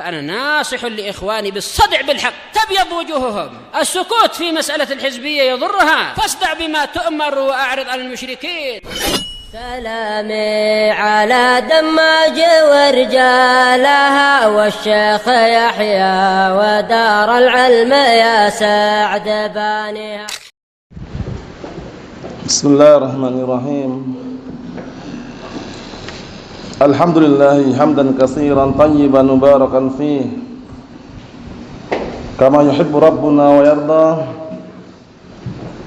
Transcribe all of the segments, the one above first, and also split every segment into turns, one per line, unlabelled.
فأنا ناصح لإخواني بالصدع بالحق تبيض وجوههم. السكوت في مسألة الحزبية يضرها، فاصدع بما تؤمر وأعرض عن المشركين.
سلامي على دماج ورجالها والشيخ يحيى ودار العلم يا سعد بانيها.
بسم الله الرحمن الرحيم. الحمد لله حمدا كثيرا طيبا مباركا فيه كما يحب ربنا ويرضى.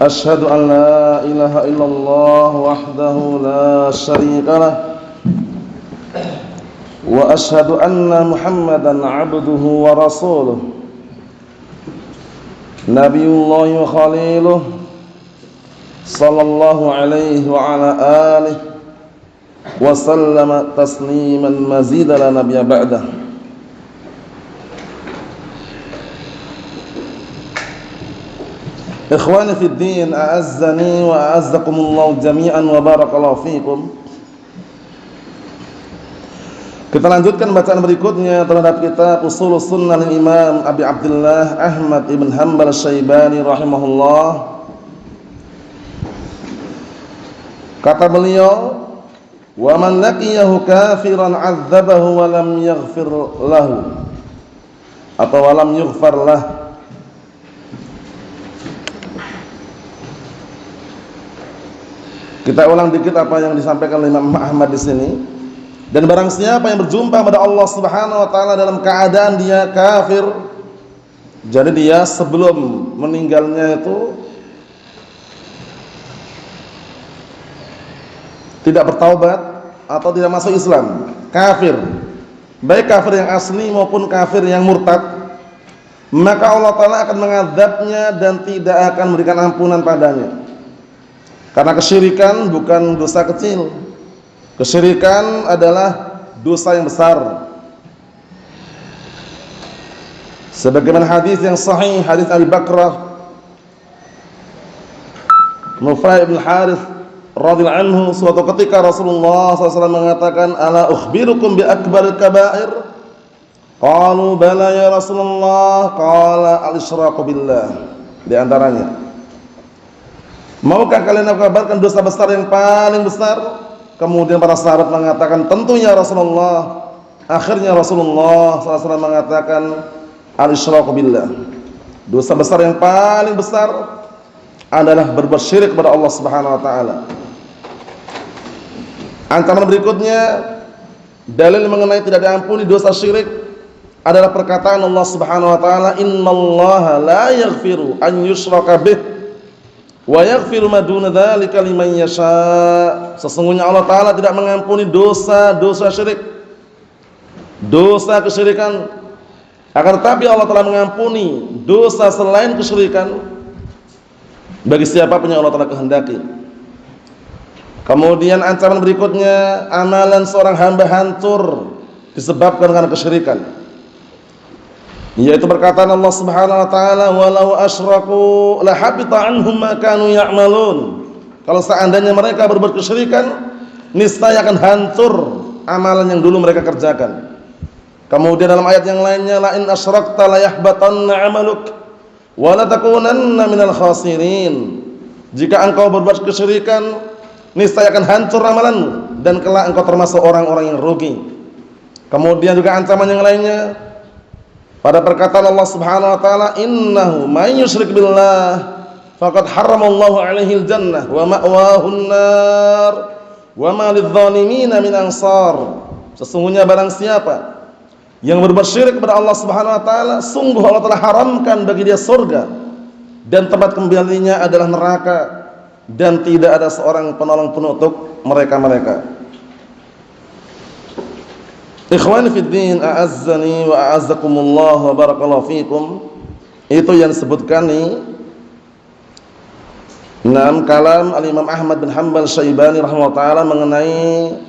أشهد أن لا إله إلا الله وحده لا شريك له وأشهد أن محمدا عبده ورسوله نبي الله وخليله صلى الله عليه وعلى آله وسلم تسليما مزيدا لا نبي بعده. Ikhwani fid din, a'azzani wa a'azzakumullah jami'an wa barakallahu fikum. Kita lanjutkan bacaan berikutnya terhadap kitab Ushulus Sunnah Imam Abi Abdullah Ahmad ibn Hanbal Syaibani rahimahullah. Kata beliau, wa man laqiyahu kafiran 'adzabahu wa lam yaghfir lahu, atau wa lam yughfar lahu. Kita ulang dikit apa yang disampaikan oleh Imam Ahmad di sini. Dan barang siapa yang berjumpa pada Allah Subhanahu wa taala dalam keadaan dia kafir, jadi dia sebelum meninggalnya itu tidak bertaubat atau tidak masuk Islam, kafir, baik kafir yang asli maupun kafir yang murtad, maka Allah taala akan mengadabnya dan tidak akan memberikan ampunan padanya. Karena kesyirikan bukan dosa kecil. Kesyirikan adalah dosa yang besar. Sebagaimana hadis yang sahih, hadis Abi Bakrah Nufai bin Harith radhiyallahu anhu, suatu ketika Rasulullah SAW mengatakan, ala ukhbirukum bi akbaril kabair? Qalu bala ya Rasulullah. Qala al-isyraku billah. Di antaranya, maukah kalian aku kabarkan dosa besar yang paling besar? Kemudian para sahabat mengatakan, tentunya Rasulullah. Akhirnya Rasulullah SAW mengatakan, al-isyraku billah. Dosa besar yang paling besar adalah berbuat syirik kepada Allah Subhanahu wa taala. Ancaman berikutnya, dalil mengenai tidak diampuni dosa syirik adalah perkataan Allah Subhanahu wa taala, innallaha la yaghfiru an yushraka bih wa yaghfiru ma duna dzalika liman yasha. Sesungguhnya Allah taala tidak mengampuni dosa-dosa syirik, dosa kesyirikan. Akan tetapi Allah telah mengampuni dosa selain kesyirikan bagi siapapun yang Allah taala kehendaki. Kemudian ancaman berikutnya, amalan seorang hamba hancur disebabkan karena kesyirikan, yaitu perkataan Allah Subhanahu wa taala, walau asyraku la habita anhum ma kanu ya'malun. Kalau seandainya mereka berbuat kesyirikan, niscaya akan hancur amalan yang dulu mereka kerjakan. Kemudian dalam ayat yang lainnya, la in asyrakta la yahbatanna 'amaluk wa la takunanna minal khasirin. Jika engkau berbuat kesyirikan, niscaya akan hancur amalanmu dan kelak engkau termasuk orang-orang yang rugi. Kemudian juga ancaman yang lainnya pada perkataan Allah Subhanahu wa taala, innahu may yusyrik billah faqad haramallahu 'alaihil jannah wa ma'wahun nar wa ma lidh-dhalimin min ansar. Sesungguhnya barang siapa yang berbuat syirik kepada Allah Subhanahu wa taala, sungguh Allah telah haramkan bagi dia surga dan tempat kembalinya adalah neraka, dan tidak ada seorang penolong pun untuk mereka-mereka. Ikhwani fid din, a'azzani wa a'azzakumullah wa barakallahu fikum. Itu yang disebutkan nih dalam kalam al-Imam Ahmad bin Hanbal Syaibani rahimahullah taala mengenai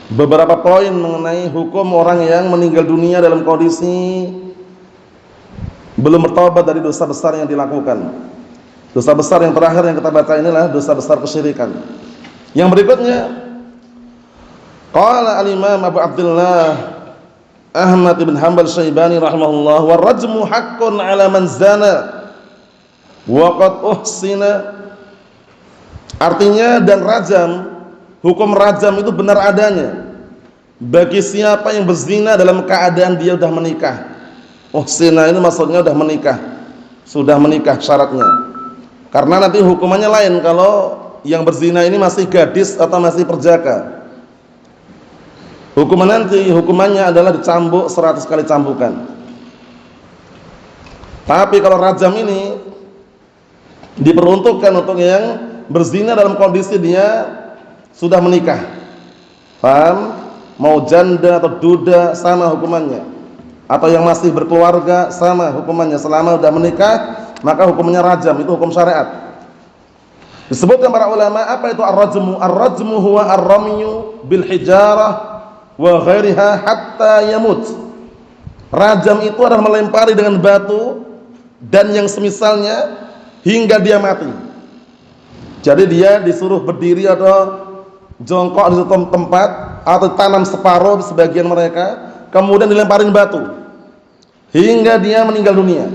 beberapa poin mengenai hukum orang yang meninggal dunia dalam kondisi belum bertobat dari dosa besar yang dilakukan. Dosa besar yang terakhir yang kita baca inilah dosa besar kesyirikan. Yang berikutnya, Qala al-Imam Abu Abdullah Ahmad ibn Hanbal Syaibani rahimahullah, wa rajmu haqqun 'ala man zana wa qad uhsina. Artinya, dan rajam, hukum rajam itu benar adanya bagi siapa yang berzina dalam keadaan dia sudah menikah. Uhsina ini maksudnya sudah menikah syaratnya. Karena nanti hukumannya lain kalau yang berzina ini masih gadis atau masih perjaka. Hukumannya adalah dicambuk 100 kali cambukan. Tapi kalau rajam ini diperuntukkan untuk yang berzina dalam kondisi dia sudah menikah. Paham? Mau janda atau duda sama hukumannya. Atau yang masih berkeluarga sama hukumannya. Selama sudah menikah, maka hukumannya rajam, itu hukum syariat. Disebutkan para ulama, apa itu ar-rajmu? Ar-rajmu huwa ar-ramyu bil hijarah wa ghairiha hatta yamut. Rajam itu adalah melempari dengan batu dan yang semisalnya hingga dia mati. Jadi dia disuruh berdiri atau jongkok di suatu tempat atau tanam separuh di sebagian mereka, kemudian dilemparin batu hingga dia meninggal dunia.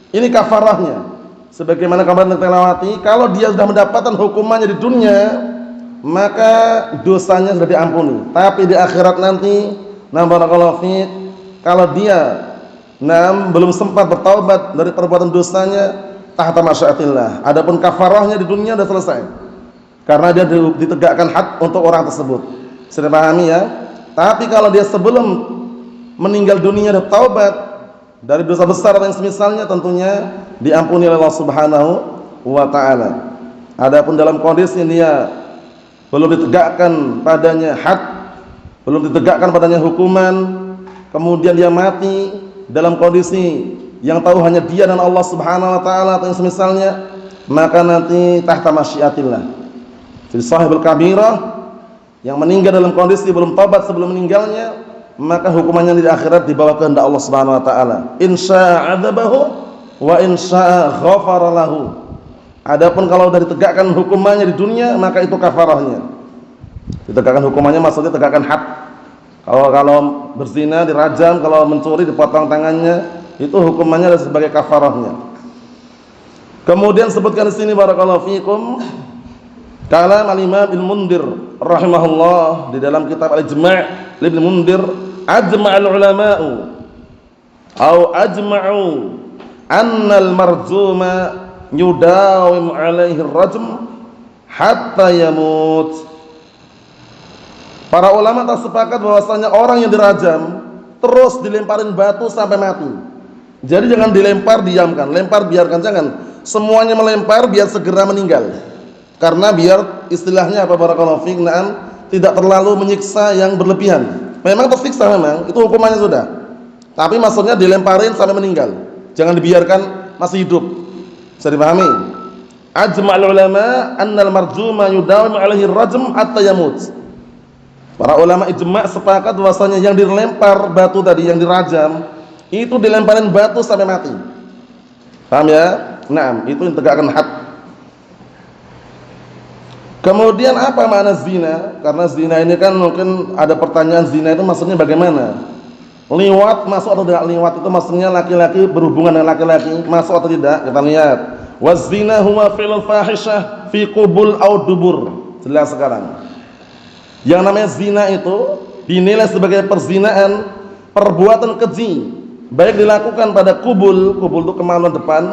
Ini kafarahnya. Sebagaimana kemarin kita lewati, kalau dia sudah mendapatkan hukumannya di dunia, maka dosanya sudah diampuni. Tapi di akhirat nanti, barakallahu fiik, kalau dia belum sempat bertaubat dari perbuatan dosanya, tahta masyiatillah. Adapun kafarahnya di dunia sudah selesai. Karena dia ditegakkan had untuk orang tersebut. Sudah pahami ya? Tapi kalau dia sebelum meninggal dunia sudah taubat dari dosa besar atau yang semisalnya, tentunya diampuni oleh Allah Subhanahu wa taala. Adapun dalam kondisi dia belum ditegakkan padanya had, belum ditegakkan padanya hukuman, kemudian dia mati dalam kondisi yang tahu hanya dia dan Allah Subhanahu wa taala atau yang semisalnya, maka nanti tahta masyiatillah. Jadi sahibul kabirah yang meninggal dalam kondisi belum taubat sebelum meninggalnya, maka hukumannya di akhirat dibawa ke kehendak Allah Subhanahu wa taala. Insya adzabahu wa insya ghafara lahu. Adapun kalau sudah ditegakkan hukumannya di dunia, maka itu kafarahnya. Ditegakkan hukumannya maksudnya tegakkan had. Kalau berzina dirajam, kalau mencuri dipotong tangannya, itu hukumannya adalah sebagai kafarahnya. Kemudian sebutkan di sini barakallahu fikum, kalam al-Imam Ibnu Mundir rahimahullah di dalam kitab Al-Ijma' Ibnu Mundir, ajma'al ulama'u atau ajma'u anna al-marjuma yudawim alaihi rajm hatta yamut. Para ulama tak sepakat bahwasanya orang yang dirajam terus dilemparin batu sampai mati. Jadi jangan dilempar diamkan, lempar biarkan, jangan semuanya melempar biar segera meninggal. Karena biar istilahnya apa barakallahu fiik, tidak terlalu menyiksa yang berlebihan. Memang tersiksa memang, itu hukumannya sudah. Tapi maksudnya dilemparin sampai meninggal. Jangan dibiarkan masih hidup. Bisa dipahami? Ajma'ul ulama annal marjuma yudawim alaihi rajm hatta yamut. Para ulama ijma' sepakat bahwasanya yang dilempar batu tadi, yang dirajam, itu dilemparin batu sampai mati. Paham ya? Naam, itu yang tegakkan had. Kemudian apa makna zina? Karena zina ini kan mungkin ada pertanyaan, zina itu maksudnya bagaimana? Liwat masuk atau tidak liwat? Itu maksudnya laki-laki berhubungan dengan laki-laki, masuk atau tidak? Kita lihat. Wazina huwa fi'lul fahisyah fi qubul aw dubur. Jelas sekarang. Yang namanya zina itu dinilai sebagai perzinaan, perbuatan keji, baik dilakukan pada kubul itu kemaluan depan,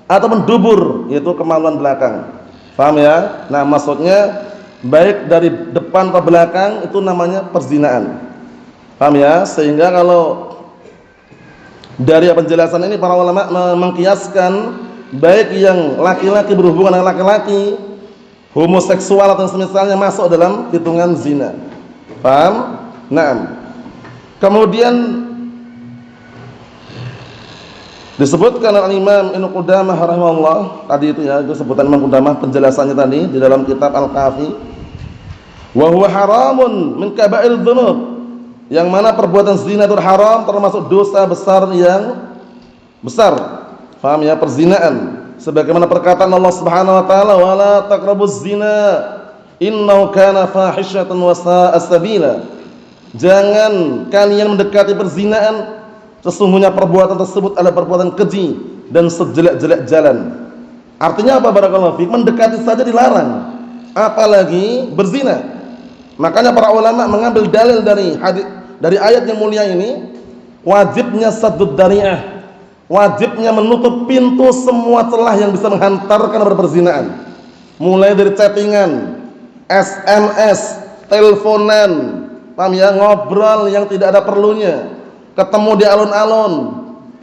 ataupun dubur, yaitu kemaluan belakang. Paham ya? Nah, maksudnya baik dari depan atau belakang itu namanya perzinaan. Paham ya? Sehingga kalau dari penjelasan ini para ulama mengkiaskan baik yang laki-laki berhubungan dengan laki-laki, homoseksual atau semisalnya masuk dalam hitungan zina. Paham? Naam. Kemudian disebutkan oleh Imam Ibnu Qudamah rahimahullah, tadi itu ya, itu sebutan Imam Qudamah penjelasannya tadi di dalam kitab Al-Kafi. Wa huwa haramun min kaba'ir dzunub. Yang mana perbuatan zina itu haram, termasuk dosa besar yang besar. Paham ya? Perzinaan. Sebagaimana perkataan Allah Subhanahu wa taala, "Wala taqrabuz zina innahu kana fahisyatan wa sa'a sabila. Jangan kalian mendekati perzinaan, sesungguhnya perbuatan tersebut adalah perbuatan keji dan sejelek-jelek jalan. Artinya apa barakallahu fiik? Mendekati saja dilarang, apalagi berzina. Makanya para ulama mengambil dalil dari ayat yang mulia ini, wajibnya saddud dari'ah, wajibnya menutup pintu semua celah yang bisa menghantarkan kepada perzinaan. Mulai dari chattingan, SMS, teleponan, paham ya, ngobrol yang tidak ada perlunya, ketemu di alun-alun,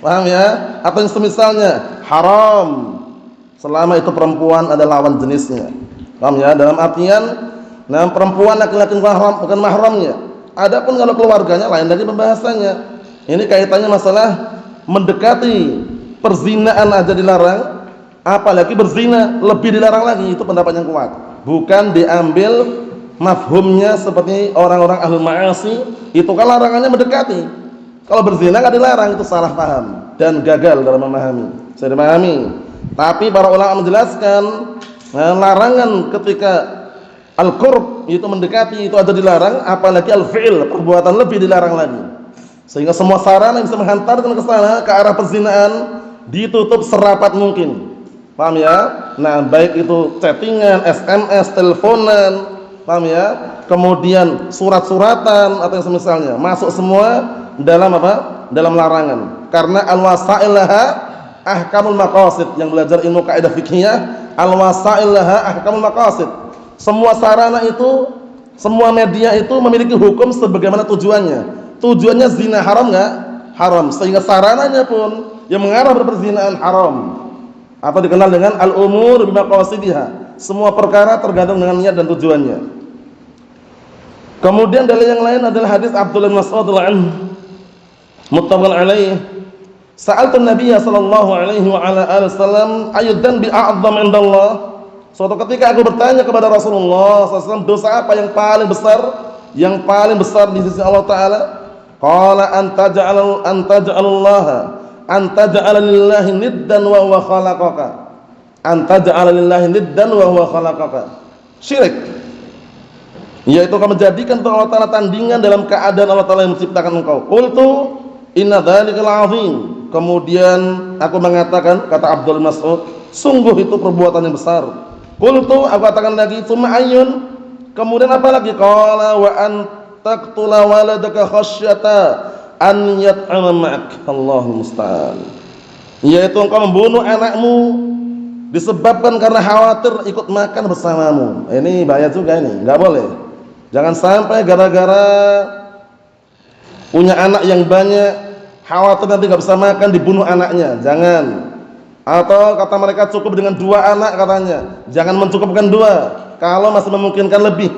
paham ya, atau yang semisalnya, haram selama itu perempuan ada lawan jenisnya, paham ya, dalam artian perempuan laki-laki bukan mahramnya. Adapun kalau keluarganya lain lagi pembahasannya. Ini kaitannya masalah mendekati perzinaan aja dilarang, apalagi berzina lebih dilarang lagi. Itu pendapat yang kuat, bukan diambil mafhumnya seperti orang-orang ahlul ma'asi, itu kan larangannya mendekati. Kalau berzina nggak dilarang, itu salah paham dan gagal dalam memahami. Saya dipahami. Tapi para ulama menjelaskan larangan ketika al-qurb itu mendekati itu ada dilarang, apalagi al-fi'il perbuatan lebih dilarang lagi. Sehingga semua sarana yang bisa menghantarkan ke sana ke arah perzinaan ditutup serapat mungkin. Paham ya? Nah, baik itu chattingan, SMS, teleponan, paham ya? Kemudian surat-suratan atau yang semisalnya, masuk semua dalam apa? Dalam larangan. Karena al-wasail laha ahkamul maqasid. Yang belajar ilmu kaidah fikihiyah, al-wasail laha ahkamul maqasid. Semua sarana itu, semua media itu memiliki hukum sebagaimana tujuannya. Tujuannya zina haram enggak? Haram. Sehingga sarananya pun yang mengarah pada perzinaan haram. Atau dikenal dengan al-umur bimaqasidiha. Semua perkara tergantung dengan niat dan tujuannya. Kemudian dalil yang lain adalah hadis Abdullah bin Mas'ud radhiyallahu anhu, muttafaqun alaih. Sa'altu an-nabiyya sallallahu alaihi wa ala alihi wasallam ayyudan bi a'zam indallah. Suatu ketika aku bertanya kepada Rasulullah SAW, dosa apa yang paling besar? Yang paling besar di sisi Allah Ta'ala? Qala antaja'ala lillahi niddan wa huwa khalaqaka. Antaja'ala lillahi niddan wa huwa khalaqaka. Syirik, yaitu kau menjadikan untuk Allah Ta'ala tandingan dalam keadaan Allah Ta'ala yang menciptakan engkau. Qultu inna dzalikal 'azim. Kemudian aku mengatakan, kata Abdul Mas'ud, sungguh itu perbuatan yang besar. Qultu, aku katakan lagi, tsumma ayyun, kemudian apa lagi? Qala wa an taqtula waladaka khasyata an yat'ama ma'ak. Allahul musta'an. Yaitu engkau membunuh anakmu disebabkan karena khawatir ikut makan bersamamu. Ini bahaya juga ini, enggak boleh. Jangan sampai gara-gara punya anak yang banyak, khawatir nanti enggak bisa makan, dibunuh anaknya. Jangan. Atau kata mereka cukup dengan 2 anak katanya. Jangan mencukupkan 2 kalau masih memungkinkan lebih.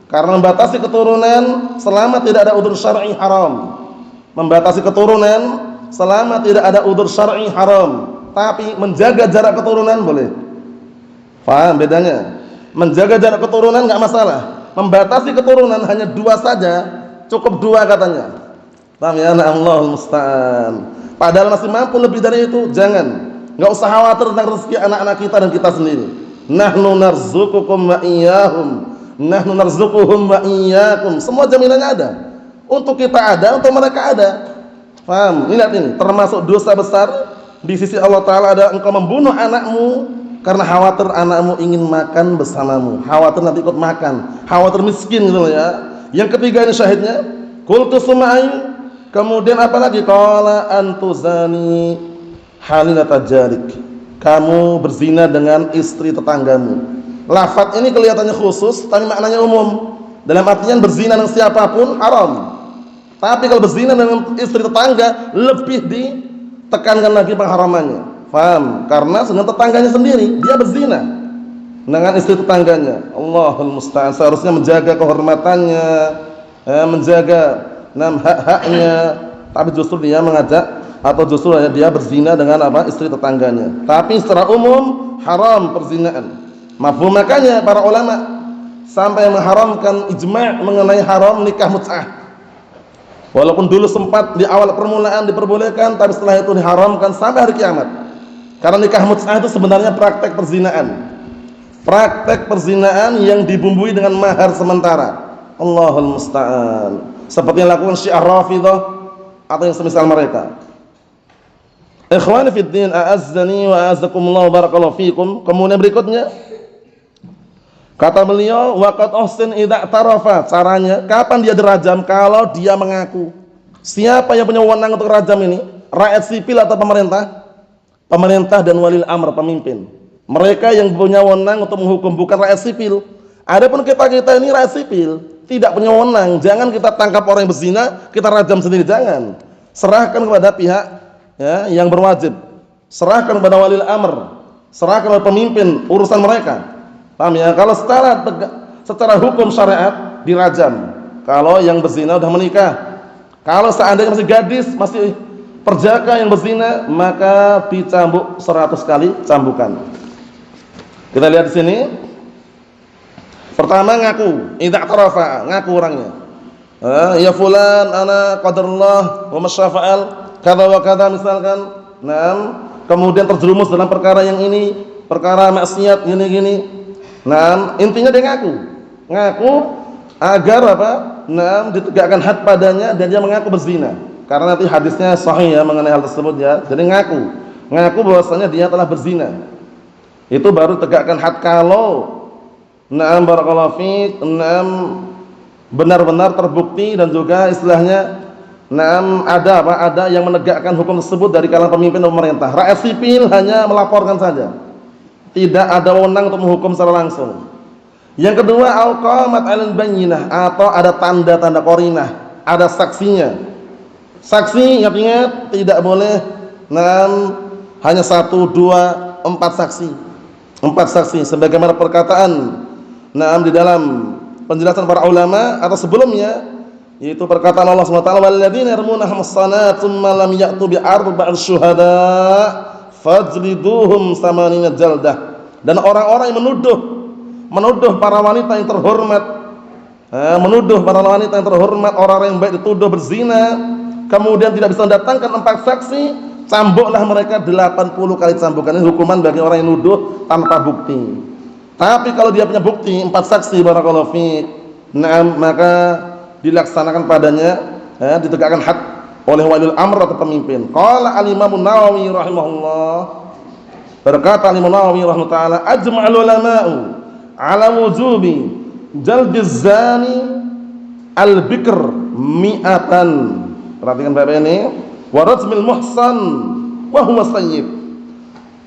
Karena membatasi keturunan selama tidak ada udzur syar'i haram. Membatasi keturunan selama tidak ada udzur syar'i haram. Tapi menjaga jarak keturunan boleh. Paham bedanya? Menjaga jarak keturunan enggak masalah. Membatasi keturunan hanya 2 saja, cukup 2 katanya. Paham ya? Allahul musta'an. Padahal masih mampu lebih dari itu, jangan. Enggak usah khawatir tentang rezeki anak-anak kita dan kita sendiri. Nahnu narzuqukum wa iyyahum. Nahnu narzuquhum wa iyyakum. Semua jaminannya ada. Untuk kita ada, untuk mereka ada. Paham? Lihat ini, termasuk dosa besar di sisi Allah Ta'ala ada engkau membunuh anakmu karena khawatir anakmu ingin makan bersamamu. Khawatir nanti ikut makan. Khawatir miskin gitu ya. Yang ketiga ini syahidnya. Qultu sum'ai. Kemudian apa lagi? Qala antuzani halinata jarik. Kamu berzina dengan istri tetanggamu. Lafaz ini kelihatannya khusus tapi maknanya umum. Dalam artian berzina dengan siapapun haram. Tapi kalau berzina dengan istri tetangga lebih ditekankan lagi pengharamannya. Paham? Karena dengan tetangganya sendiri dia berzina dengan istri tetangganya. Allahul musta'an. Seharusnya menjaga kehormatannya, menjaga hak-haknya, tapi justru dia mengajak atau justru dia berzina dengan apa? Istri tetangganya. Tapi secara umum haram perzinaan. Mafhum, makanya para ulama sampai mengharamkan ijma' mengenai haram nikah mut'ah. Walaupun dulu sempat di awal permulaan diperbolehkan, tapi setelah itu diharamkan sampai hari kiamat. Karena nikah mut'ah itu sebenarnya praktek perzinaan. praktek perzinaan yang dibumbui dengan mahar sementara. Allahul musta'an. Seperti yang lakukan Syiah Rafidhah atau yang semisal mereka. Ikhwani fid din, a'azzani wa a'azzakumullah, barakallahu fikum. Kemudian berikutnya kata beliau, waqad uhsin idza tarafa. Caranya kapan dia dirajam? Kalau dia mengaku. Siapa yang punya wewenang untuk rajam ini? Rakyat sipil atau pemerintah? Pemerintah dan walil amr, pemimpin. Mereka yang punya wewenang untuk menghukum, bukan rakyat sipil. Adapun kita ini rakyat sipil, tidak punya wewenang. Jangan kita tangkap orang yang berzina, kita rajam sendiri, jangan. Serahkan kepada pihak ya, yang berwajib. Serahkan kepada walil amr, serahkan kepada pemimpin urusan mereka. Paham ya? Kalau secara hukum syariat dirajam. Kalau yang berzina sudah menikah. Kalau seandainya masih gadis, masih perjaka yang berzina, maka dicambuk 100 kali cambukan. Kita lihat di sini. Pertama ngaku, idza tarafa, ngaku orangnya. Ya fulan ana qadarullah wa masyafa'al kadza wa kadza misalkan. Naam, kemudian terjerumus dalam perkara yang ini, perkara maksiat gini-gini. Naam, intinya dia ngaku agar apa? Naam, ditegakkan had padanya dan dia mengaku berzina. Karena nanti hadisnya sahih ya mengenai hal tersebut ya. Jadi ngaku bahwasanya dia telah berzina. Itu baru tegakkan had. Kalau na'am barakallahu fiik, na'am benar-benar terbukti dan juga istilahnya na'am ada yang menegakkan hukum tersebut dari kalangan pemimpin dan pemerintah. Rakyat sipil hanya melaporkan saja. Tidak ada wewenang untuk menghukum secara langsung. Yang kedua, al-qamat 'alal bayyinah, atau ada tanda-tanda qarinah, ada saksinya. Saksi, ingat tidak boleh hanya 1, 2, 4 saksi. 4 saksi sebagaimana perkataan di dalam penjelasan para ulama atau sebelumnya, yaitu perkataan Allah SWT, walladzina yarmuna muhsanat tsumma lam ya'tu bi arba'il syuhada fajliduhum 80 jaldah. Dan orang-orang yang menuduh para wanita yang terhormat, orang-orang yang baik dituduh berzina, kemudian tidak bisa mendatangkan 4 saksi, cambuklah mereka 80 kali cambukan. Ini hukuman bagi orang yang nuduh tanpa bukti. Tapi kalau dia punya bukti 4 saksi, barakallahu fiik, maka dilaksanakan padanya, ditegakkan had oleh walil amr atau pemimpin. Qala al-Imam Nawawi rahimahullah, berkata Imam Nawawi rahimahullah, ajma'ul ulama'u ala wujubi jaldiz zani al-bikr mi'atan. Perhatikan Bapak ini, wa rajmil muhsan wa huwa sayyib.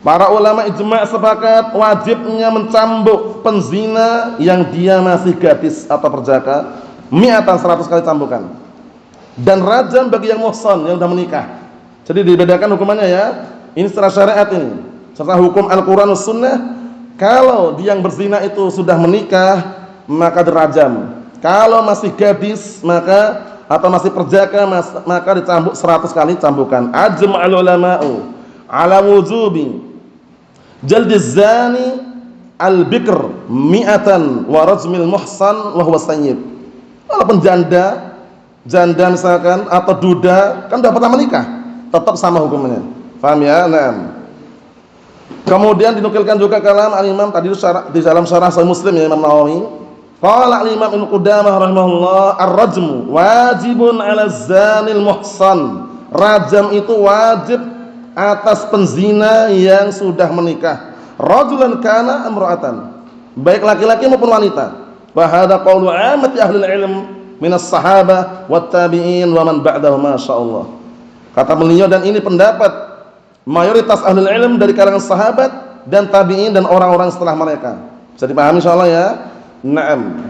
Para ulama ijma' sepakat wajibnya mencambuk penzina yang dia masih gadis atau perjaka, mi'atan 100 kali cambukan. Dan rajam bagi yang muhsan yang sudah menikah. Jadi dibedakan hukumannya ya. Ini secara syariat ini. Serta hukum Al-Qur'an dan Sunnah, kalau dia yang berzina itu sudah menikah, maka dirajam. Kalau masih gadis, atau masih perjaka, maka dicambuk 100 kali cambukan. Ajma'ul ulama'u ala wujubi jaldiz zani al-bikr mi'atan wa rajmil muhsan wa huwa sayyib. Walaupun janda misalkan atau duda kan sudah pernah menikah, tetap sama hukumnya. Paham ya? Nah. Kemudian dinukilkan juga kalam al-Imam tadi di dalam syarah Sahih Muslim ya, Imam Nawawi. Qala al-Imam Ibnu Qudamah rahimahullah, ar-rajmu wajibun 'ala zanil muhsan. Rajam itu wajib atas penzina yang sudah menikah. Rajulan kana imra'atan, baik laki-laki maupun wanita. Wa hadza qaulu 'ammati ahli ilm minas sahabah wat tabi'in wa man ba'dahum, masyaallah. Kata beliau, dan ini pendapat mayoritas ahli ilm dari kalangan sahabat dan tabi'in dan orang-orang setelah mereka. Bisa dipahami insyaallah ya? Naam.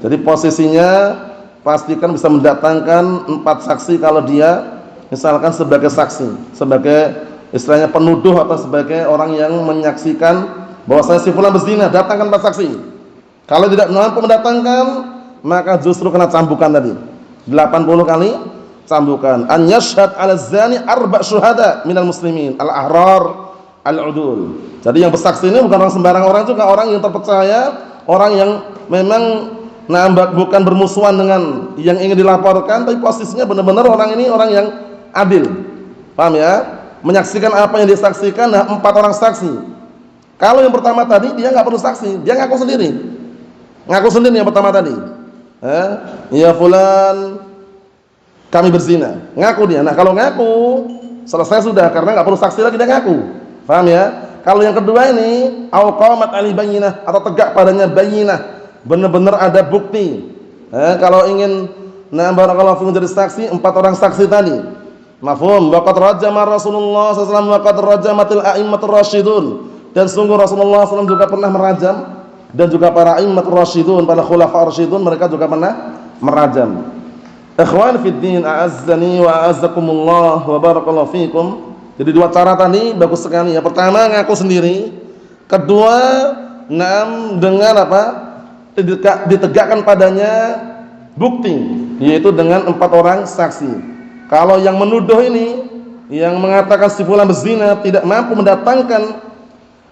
Jadi posisinya pastikan bisa mendatangkan 4 saksi kalau dia misalkan sebagai saksi, sebagai istilahnya penuduh atau sebagai orang yang menyaksikan bahwasanya si fulan berzina, datangkan 4 saksi. Kalau tidak mampu mendatangkan, maka justru kena cambukan tadi. 80 kali cambukan. An yashhad 'ala zani 4 syuhada minal muslimin al-ahrar al-udul. Jadi yang bersaksi ini bukan orang sembarang orang juga, orang yang terpercaya, orang yang memang bukan bermusuhan dengan yang ingin dilaporkan, tapi posisinya benar-benar orang ini orang yang adil. Paham ya? Menyaksikan apa yang disaksikan 4 orang saksi. Kalau yang pertama tadi dia nggak perlu saksi, dia ngaku sendiri. Ngaku sendiri yang pertama tadi. Ya fulan, kami berzina. Ngaku dia. Nah, kalau ngaku selesai sudah, karena nggak perlu saksi lagi, dia ngaku. Paham ya? Kalau yang kedua ini au qamat ali bayyinah, atau tegak padanya bayyinah, benar-benar ada bukti. Kalau ingin barakallahu fikum jadi saksi, 4 orang saksi tadi. Mafhum? Waqad rajama Rasulullah sallallahu alaihi wasallam, waqad rajamatil a'immatur rasyidun. Dan sungguh Rasulullah SAW juga pernah merajam, dan juga para a'immatur rasyidun, para khulafa rasyidun, mereka juga pernah merajam. Ikhwan fid din, a'azzani wa a'azzakumullah wa barakallahu fikum. Jadi 2 cara tadi bagus sekali. Yang pertama ngaku sendiri, kedua dengan apa? Ditegakkan padanya bukti, yaitu dengan 4 orang saksi. Kalau yang menuduh ini, yang mengatakan si fulan berzina, tidak mampu mendatangkan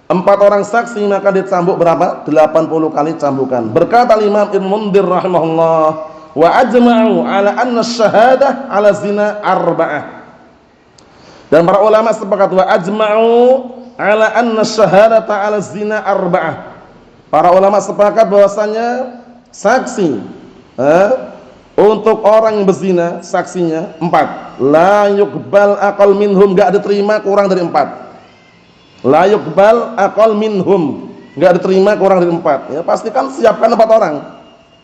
4 orang saksi, maka dicambuk berapa? 80 kali cambukan. Berkata Imam Ibnu Mundhir rahimahullah, wa ajma'u ala anna syahadah ala zina arba'ah. Dan para ulama sepakat, wa ajma'u ala anna syahadata ala zina arba'ah. Para ulama sepakat bahwasanya saksi untuk orang yang berzina, saksinya 4. La yuqbal aqal minhum, enggak diterima kurang dari 4. La yuqbal aqal minhum, enggak diterima kurang dari 4. Ya, pastikan siapkan 4 orang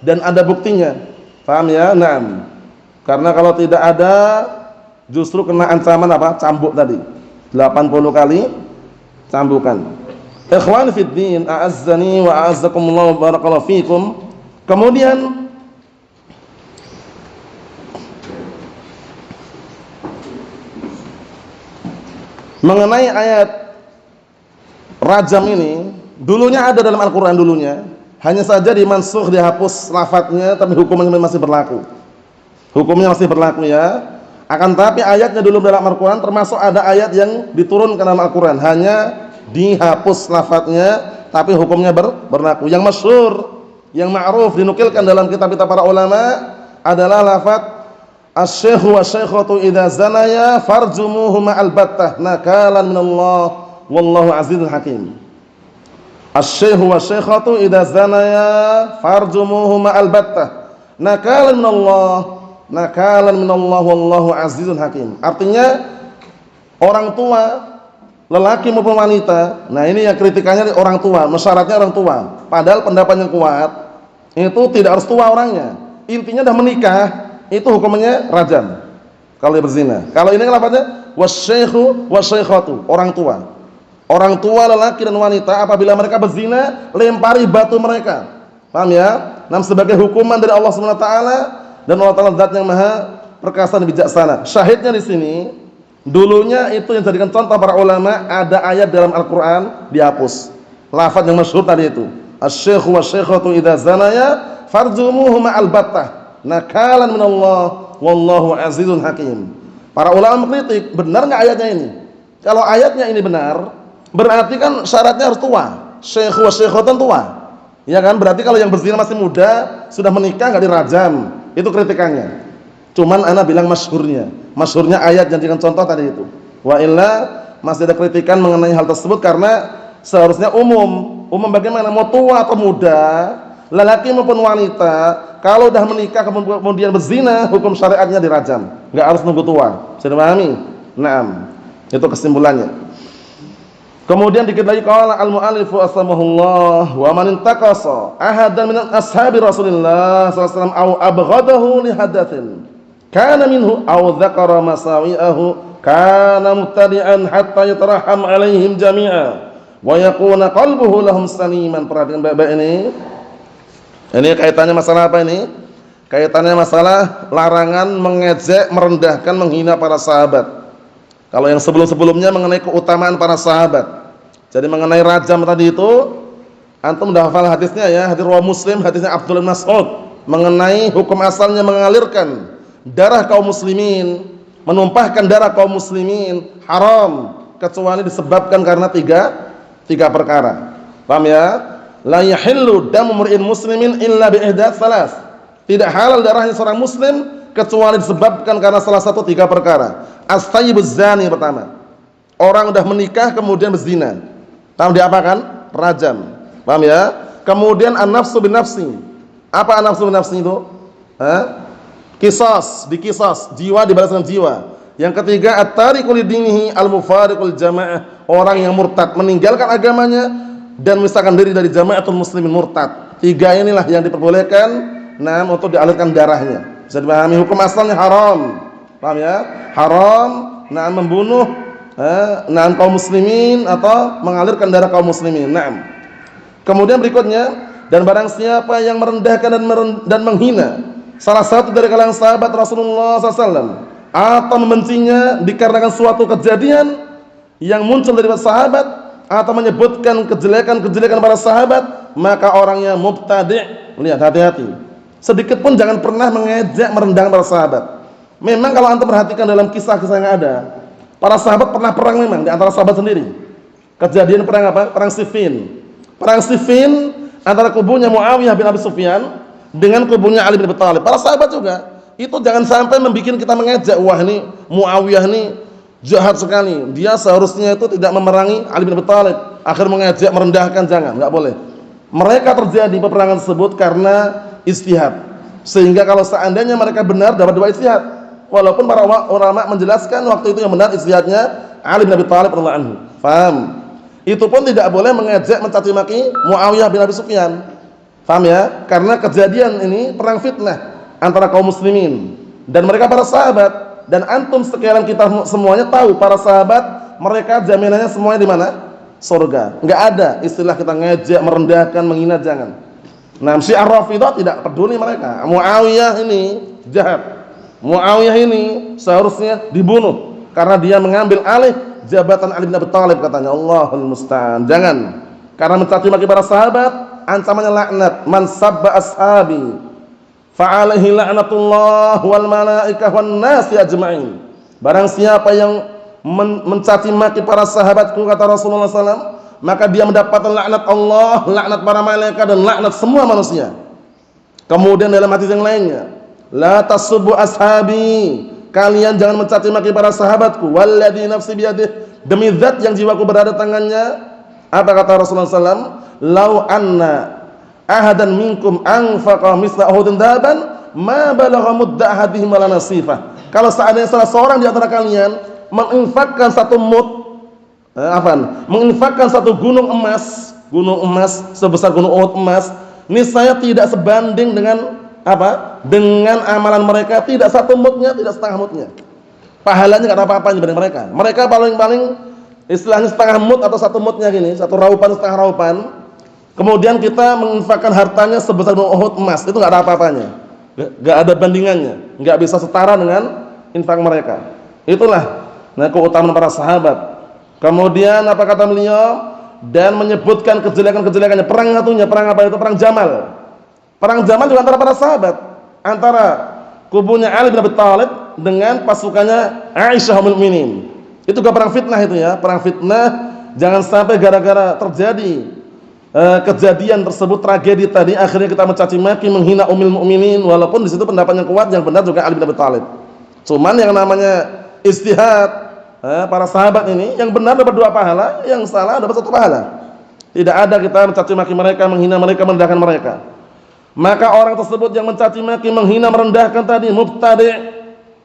dan ada buktinya. Paham ya? Naam. Karena kalau tidak ada, justru kena ancaman apa? Cambuk tadi. 80 kali cambukan. Ikhwan fid din, a'azzani wa a'azzakumullah wa barakallahu fikum. Kemudian mengenai ayat rajam ini, dulunya ada dalam Al-Quran dulunya, hanya saja dimansukh, dihapus lafadznya, tapi hukumnya masih berlaku. Hukumnya masih berlaku ya. Akan tapi ayatnya dulu dalam Al-Quran, termasuk ada ayat yang diturunkan dalam Al-Quran, hanya dihapus lafadznya, tapi hukumnya berlaku. Yang masyhur, yang ma'ruf, dinukilkan dalam kitab-kitab para ulama adalah lafadz asy-syaikhu wasy-syaikhatu idza zanaya farjumuhuma albattah nakalan minallah wallahu azizul hakim. Asy-syaikhu wasy-syaikhatu idza zanaya farjumuhuma albattah nakalan minallah wallahu azizul hakim. Artinya orang tua, lelaki maupun wanita. Nah, ini yang kritikannya orang tua, syaratnya orang tua. Padahal pendapat yang kuat itu tidak harus tua orangnya. Intinya dah menikah, itu hukumnya rajam kalau dia berzina. Kalau ini lafadznya wasyaikhu wasyaikhatu, orang tua. Orang tua lelaki dan wanita apabila mereka berzina, lempari batu mereka. Paham ya? Nah, sebagai hukuman dari Allah Subhanahu wa taala, dan Allah Taala zat yang maha perkasa dan bijaksana. Syahidnya di sini, dulunya itu yang jadikan contoh para ulama, ada ayat dalam Al-Qur'an dihapus. Lafaz yang masyhur tadi itu, asy-syaikhu wasyaikhatu idza zanaya farjumuhuma albattah nakalan minallah wallahu azizun hakim. Para ulama mengkritik, benar enggak ayatnya ini? Kalau ayatnya ini benar, berarti kan syaratnya harus tua. Syaikhu wasyaikhatan tua. Ya kan? Berarti kalau yang berzina masih muda, sudah menikah enggak dirajam. Itu kritikannya. Cuman ana bilang masyhurnya ayat yang jadikan contoh tadi itu. Wa illa masih ada kritikan mengenai hal tersebut, karena seharusnya umum bagaimana, mau tua atau muda, lelaki maupun wanita, kalau udah menikah kemudian berzina, hukum syariatnya dirajam. Enggak harus nunggu tua. Bisa dipahami? Naam. Itu kesimpulannya. Kemudian dikit lagi, qala al-mu'allifu asmahullah wa man intaqasa ahadan min ashabi Rasulillah sallallahu alaihi wasallam aw abghadahu li hadatsin kana minhu aw dzakara masawi'ahu kana mubtadi'an hatta yataraham alaihim jami'a wa yakuna qalbuhu lahum saliman. Perhatikan baik-baik ini. Ini kaitannya masalah apa ini? Kaitannya masalah larangan mengejek, merendahkan, menghina para sahabat. Kalau yang sebelum-sebelumnya mengenai keutamaan para sahabat. Jadi mengenai rajam tadi itu, antum dah hafal hadisnya ya, hadis riwayat Muslim, hadisnya Abdullah bin Mas'ud, mengenai hukum asalnya mengalirkan darah kaum muslimin, menumpahkan darah kaum muslimin haram kecuali disebabkan karena tiga perkara. Paham ya? La yahillu damu mar'in muslimin illa bi ihda salas. Tidak halal darahnya seorang muslim kecuali disebabkan karena salah satu 3 perkara. As-thayyibuz zani pertama. Orang sudah menikah kemudian berzina. Tahu diapakan? Rajam. Paham ya? Kemudian an-nafsu bin nafsi. Apa an-nafsu bin nafsi itu? Qisas, diqisas, jiwa dibalas dengan jiwa. Yang ketiga at-tariqu lidinihi al-mufariqul jamaah, orang yang murtad, meninggalkan agamanya dan memisahkan diri dari jamaatul muslimin murtad. Tiga inilah yang diperbolehkan untuk dialirkan darahnya. Bisa dipahami, hukum asalnya haram. Paham ya? Haram membunuh kaum muslimin atau mengalirkan darah kaum muslimin. Kemudian berikutnya, dan barang siapa yang merendahkan dan menghina salah satu dari kalangan sahabat Rasulullah SAW atau membencinya dikarenakan suatu kejadian yang muncul dari sahabat atau menyebutkan kejelekan-kejelekan para sahabat, maka orangnya mubtadi'. Lihat, hati-hati. Sedikit pun jangan pernah mengejek merendahkan para sahabat. Memang kalau antum perhatikan dalam kisah-kisah yang ada, para sahabat pernah perang memang di antara sahabat sendiri. Kejadian perang apa? Perang Siffin. Perang Siffin antara kubunya Muawiyah bin Abi Sufyan dengan kubunya Ali bin Abi Thalib. Para sahabat juga. Itu jangan sampai membuat kita mengejek, wah ini Muawiyah ini jahat sekali, dia seharusnya itu tidak memerangi Ali bin Abi Thalib, akhir mengejek, merendahkan, jangan, enggak boleh. Mereka terjadi peperangan tersebut karena ijtihad. Sehingga kalau seandainya mereka benar dapat 2 ijtihad. Walaupun para ulama menjelaskan waktu itu yang benar ijtihadnya Ali bin Abi Thalib radhiyallahu anhu. Paham? Itu pun tidak boleh mengejek, mencaci maki Muawiyah bin Abi Sufyan. Paham ya? Karena kejadian ini perang fitnah antara kaum muslimin dan mereka para sahabat, dan antum sekalian kita semuanya tahu para sahabat mereka jaminannya semuanya di mana? Surga. Enggak ada istilah kita ngejek, merendahkan, menghina, jangan. Syiah Rafidhah tidak peduli mereka. Muawiyah ini jahat. Muawiyah ini seharusnya dibunuh karena dia mengambil alih jabatan Ali bin Abi Thalib, katanya. Allahul musta'an. Jangan. Karena mencaci maki para sahabat ancamannya laknat. Man sabba ashabi fa'alaihi la'natullah wal malaikah wan nasi ajma'in. Barang siapa yang mencaci maki para sahabatku, kata Rasulullah SAW, maka dia mendapatkan laknat Allah, laknat para malaikat, dan laknat semua manusia. Kemudian dalam hadis yang lainnya, la tasubbu ashabi, kalian jangan mencaci maki para sahabatku, walladzi nafsi biyadih, demi zat yang jiwaku berada tangannya. Apa kata Rasulullah SAW? Lau anna ahadan minkum anfaqa misla uhudin daban ma balagha mudda ahadihim wala nasifah. Kalau seandainya salah seorang di antara kalian menginfakkan satu menginfakkan satu gunung emas sebesar gunung Uhud emas, niscaya tidak sebanding dengan dengan amalan mereka, tidak satu mudnya, tidak setengah mudnya. Pahalanya enggak ada apa-apanya dibanding mereka. Mereka paling istilahnya setengah mud atau satu mudnya gini, satu raupan, setengah raupan. Kemudian kita menginfakkan hartanya sebesar gunung Uhud emas, itu enggak ada apa-apanya, enggak ada bandingannya, enggak bisa setara dengan infak mereka. Itulah keutamaan para sahabat. Kemudian apa kata beliau? Dan menyebutkan kejelekan-kejelekannya. Perang satunya, perang apa itu? Perang Jamal. Perang Jamal juga antara para sahabat, antara kubunya Ali bin Abi Thalib dengan pasukannya Aisyah ummul mukminin. Itu juga perang fitnah itu ya, perang fitnah. Jangan sampai gara-gara terjadi kejadian tersebut, tragedi tadi, akhirnya kita mencaci maki, menghina ummul mukminin, walaupun di situ pendapat yang kuat, yang benar juga Ali bin Abi Thalib. Cuman yang namanya ijtihad, para sahabat ini yang benar dapat 2 pahala, yang salah dapat 1 pahala. Tidak ada kita mencaci maki mereka, menghina mereka, merendahkan mereka. Maka orang tersebut yang mencaci maki, menghina, merendahkan tadi mubtadi',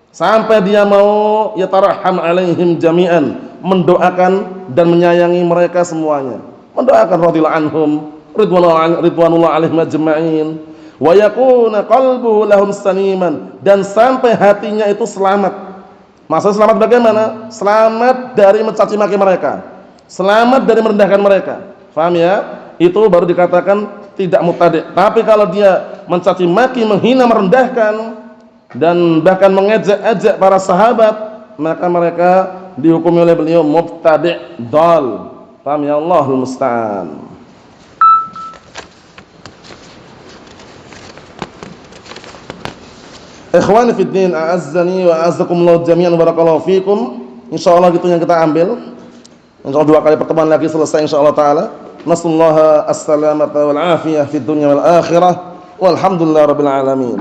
sampai dia mau yataraham alaihim jami'an, mendoakan dan menyayangi mereka semuanya. Mendoakan radhiyallahu anhum, ridwanullah alaihim ajma'in, wa yakuna qalbuhu lahum saniman, dan sampai hatinya itu selamat. Maksudnya selamat bagaimana? Selamat dari mencaci maki mereka, selamat dari merendahkan mereka. Paham ya? Itu baru dikatakan tidak mubtadi'. Tapi kalau dia mencaci maki, menghina, merendahkan dan bahkan mengejek-ejek para sahabat, maka mereka dihukumi oleh beliau mubtadi' dhal. Paham ya? Allahul musta'an. Ikhwani fid din, a'azzani wa a'azzakumullah jami'an, barakallahu fikum. Insyaallah gitu yang kita ambil. Insyaallah 2 kali pertemuan lagi selesai insyaallah taala. Nasallahu as-salamata wal afiyah fid dunya wal akhirah. Walhamdulillahirabbil alamin.